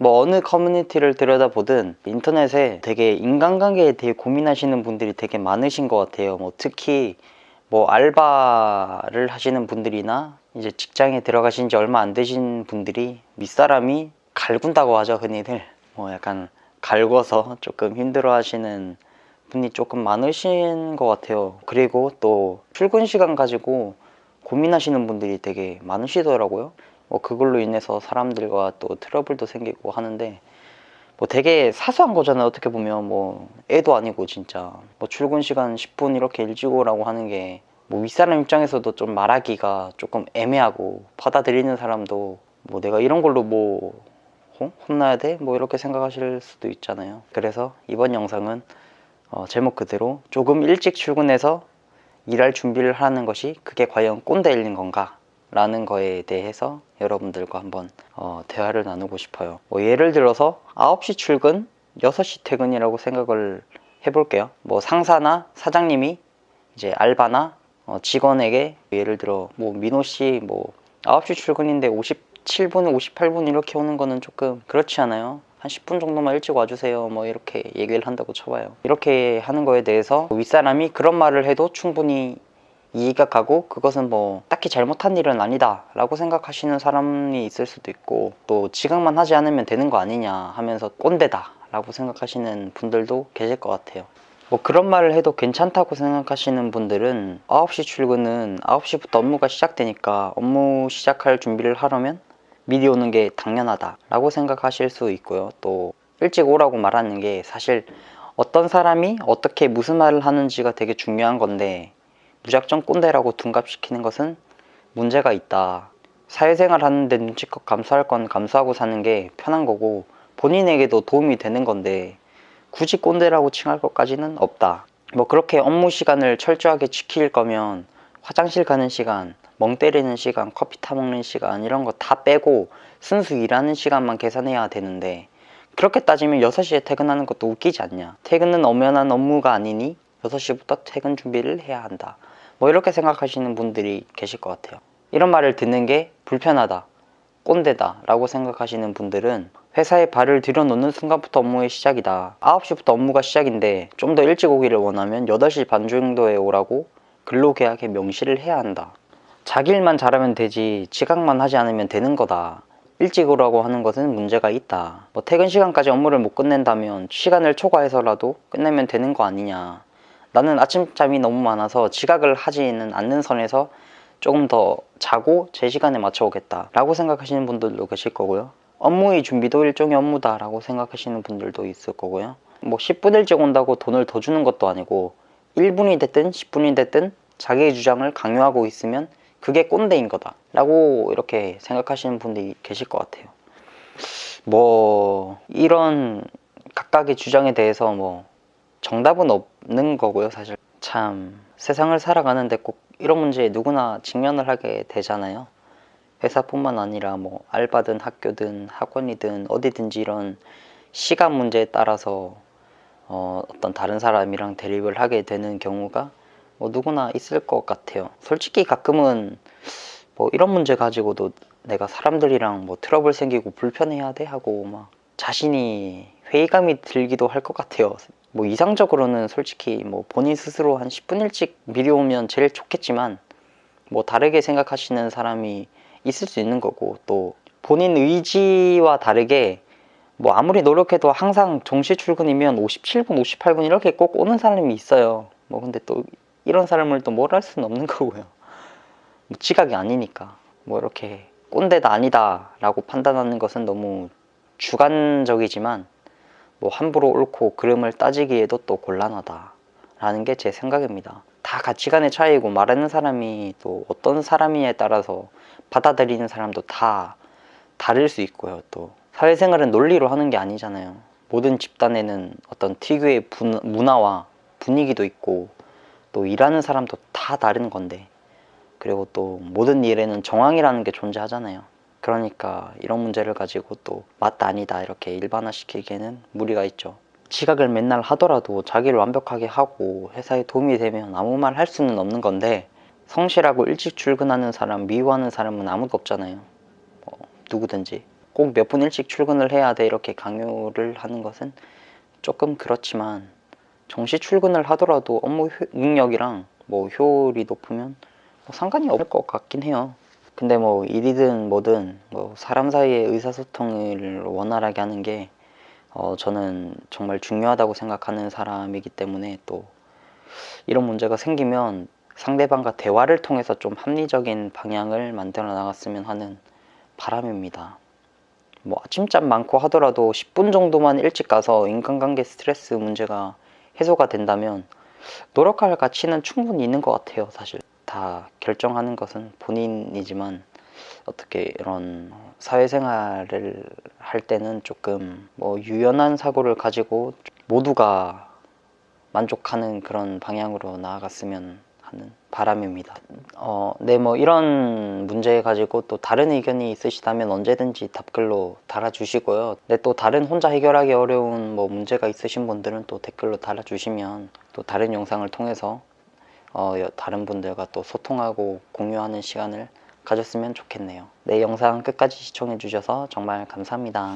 뭐 어느 커뮤니티를 들여다보든 인터넷에 되게 인간관계에 대해 고민하시는 분들이 되게 많으신 것 같아요. 뭐 특히 뭐 알바를 하시는 분들이나 이제 직장에 들어가신 지 얼마 안 되신 분들이 윗사람이 갈군다고 하죠, 흔히들. 뭐 약간 갈궈서 조금 힘들어 하시는 분이 조금 많으신 것 같아요. 그리고 또 출근 시간 가지고 고민하시는 분들이 되게 많으시더라고요. 뭐 그걸로 인해서 사람들과 또 트러블도 생기고 하는데, 뭐 되게 사소한 거잖아요. 어떻게 보면 뭐 애도 아니고 진짜 뭐 출근 시간 10분 이렇게 일찍 오라고 하는 게 뭐 윗사람 입장에서도 좀 말하기가 조금 애매하고, 받아들이는 사람도 뭐 내가 이런 걸로 뭐 혼나야 돼? 뭐 이렇게 생각하실 수도 있잖아요. 그래서 이번 영상은 제목 그대로 조금 일찍 출근해서 일할 준비를 하는 것이 그게 과연 꼰대일 건가? 라는 거에 대해서 여러분들과 한번 대화를 나누고 싶어요. 뭐 예를 들어서 9시 출근, 6시 퇴근이라고 생각을 해볼게요. 뭐 상사나 사장님이 이제 알바나 직원에게 예를 들어 뭐 민호씨 뭐 9시 출근인데 57분, 58분 이렇게 오는 거는 조금 그렇지 않아요? 한 10분 정도만 일찍 와주세요. 뭐 이렇게 얘기를 한다고 쳐봐요. 이렇게 하는 거에 대해서 윗사람이 그런 말을 해도 충분히 이해가 가고, 그것은 뭐 딱히 잘못한 일은 아니다 라고 생각하시는 사람이 있을 수도 있고, 또 지각만 하지 않으면 되는 거 아니냐 하면서 꼰대다 라고 생각하시는 분들도 계실 것 같아요. 뭐 그런 말을 해도 괜찮다고 생각하시는 분들은 9시 출근은 9시부터 업무가 시작되니까 업무 시작할 준비를 하려면 미리 오는 게 당연하다 라고 생각하실 수 있고요. 또 일찍 오라고 말하는 게 사실 어떤 사람이 어떻게 무슨 말을 하는지가 되게 중요한 건데, 무작정 꼰대라고 둔갑시키는 것은 문제가 있다. 사회생활 하는데 눈치껏 감수할 건 감수하고 사는 게 편한 거고 본인에게도 도움이 되는 건데 굳이 꼰대라고 칭할 것까지는 없다. 뭐 그렇게 업무 시간을 철저하게 지킬 거면 화장실 가는 시간, 멍 때리는 시간, 커피 타 먹는 시간 이런 거 다 빼고 순수 일하는 시간만 계산해야 되는데, 그렇게 따지면 6시에 퇴근하는 것도 웃기지 않냐. 퇴근은 엄연한 업무가 아니니 6시부터 퇴근 준비를 해야 한다. 뭐 이렇게 생각하시는 분들이 계실 것 같아요. 이런 말을 듣는 게 불편하다, 꼰대다 라고 생각하시는 분들은 회사에 발을 들여놓는 순간부터 업무의 시작이다. 9시부터 업무가 시작인데 좀 더 일찍 오기를 원하면 8시 반 정도에 오라고 근로계약에 명시를 해야 한다. 자기 일만 잘하면 되지 지각만 하지 않으면 되는 거다. 일찍 오라고 하는 것은 문제가 있다. 뭐 퇴근 시간까지 업무를 못 끝낸다면 시간을 초과해서라도 끝내면 되는 거 아니냐. 나는 아침잠이 너무 많아서 지각을 하지는 않는 선에서 조금 더 자고 제 시간에 맞춰 오겠다 라고 생각하시는 분들도 계실 거고요. 업무의 준비도 일종의 업무다 라고 생각하시는 분들도 있을 거고요. 뭐 10분 일찍 온다고 돈을 더 주는 것도 아니고 1분이 됐든 10분이 됐든 자기의 주장을 강요하고 있으면 그게 꼰대인 거다 라고 이렇게 생각하시는 분들이 계실 것 같아요. 뭐 이런 각각의 주장에 대해서 뭐 정답은 없는 거고요. 사실 참 세상을 살아가는데 꼭 이런 문제에 누구나 직면을 하게 되잖아요. 회사뿐만 아니라 뭐 알바든 학교든 학원이든 어디든지 이런 시간 문제에 따라서 어떤 다른 사람이랑 대립을 하게 되는 경우가 뭐 누구나 있을 것 같아요. 솔직히 가끔은 뭐 이런 문제 가지고도 내가 사람들이랑 뭐 트러블 생기고 불편해야 돼 하고 막 자신이 회의감이 들기도 할 것 같아요. 뭐 이상적으로는 솔직히 뭐 본인 스스로 한 10분 일찍 미리 오면 제일 좋겠지만, 뭐 다르게 생각하시는 사람이 있을 수 있는 거고, 또 본인 의지와 다르게 뭐 아무리 노력해도 항상 정시 출근이면 57분, 58분 이렇게 꼭 오는 사람이 있어요. 뭐 근데 또 이런 사람을 또 뭘 할 수는 없는 거고요. 뭐 지각이 아니니까. 뭐 이렇게 꼰대다 아니다 라고 판단하는 것은 너무 주관적이지만, 뭐 함부로 옳고 그름을 따지기에도 또 곤란하다 라는 게 제 생각입니다. 다 가치관의 차이고 말하는 사람이 또 어떤 사람이냐에 따라서 받아들이는 사람도 다 다를 수 있고요. 또 사회생활은 논리로 하는 게 아니잖아요. 모든 집단에는 어떤 특유의 문화와 분위기도 있고 또 일하는 사람도 다 다른 건데, 그리고 또 모든 일에는 정황이라는 게 존재하잖아요. 그러니까 이런 문제를 가지고 또 맞다 아니다 이렇게 일반화시키기에는 무리가 있죠. 지각을 맨날 하더라도 자기를 완벽하게 하고 회사에 도움이 되면 아무 말 할 수는 없는 건데, 성실하고 일찍 출근하는 사람 미워하는 사람은 아무도 없잖아요. 누구든지. 꼭 몇 분 일찍 출근을 해야 돼 이렇게 강요를 하는 것은 조금 그렇지만, 정시 출근을 하더라도 업무 능력이랑 뭐 효율이 높으면 뭐 상관이 없을 것 같긴 해요. 근데 뭐 일이든 뭐든 뭐 사람 사이의 의사소통을 원활하게 하는 게 저는 정말 중요하다고 생각하는 사람이기 때문에, 또 이런 문제가 생기면 상대방과 대화를 통해서 좀 합리적인 방향을 만들어 나갔으면 하는 바람입니다. 뭐 아침잠 많고 하더라도 10분 정도만 일찍 가서 인간관계 스트레스 문제가 해소가 된다면 노력할 가치는 충분히 있는 것 같아요. 사실 다 결정하는 것은 본인이지만, 어떻게 이런 사회생활을 할 때는 조금 뭐 유연한 사고를 가지고 모두가 만족하는 그런 방향으로 나아갔으면 하는 바람입니다. 네, 뭐 이런 문제 가지고 또 다른 의견이 있으시다면 언제든지 답글로 달아주시고요. 네, 또 다른 혼자 해결하기 어려운 뭐 문제가 있으신 분들은 또 댓글로 달아주시면 또 다른 영상을 통해서 다른 분들과 또 소통하고 공유하는 시간을 가졌으면 좋겠네요. 네, 영상 끝까지 시청해 주셔서 정말 감사합니다.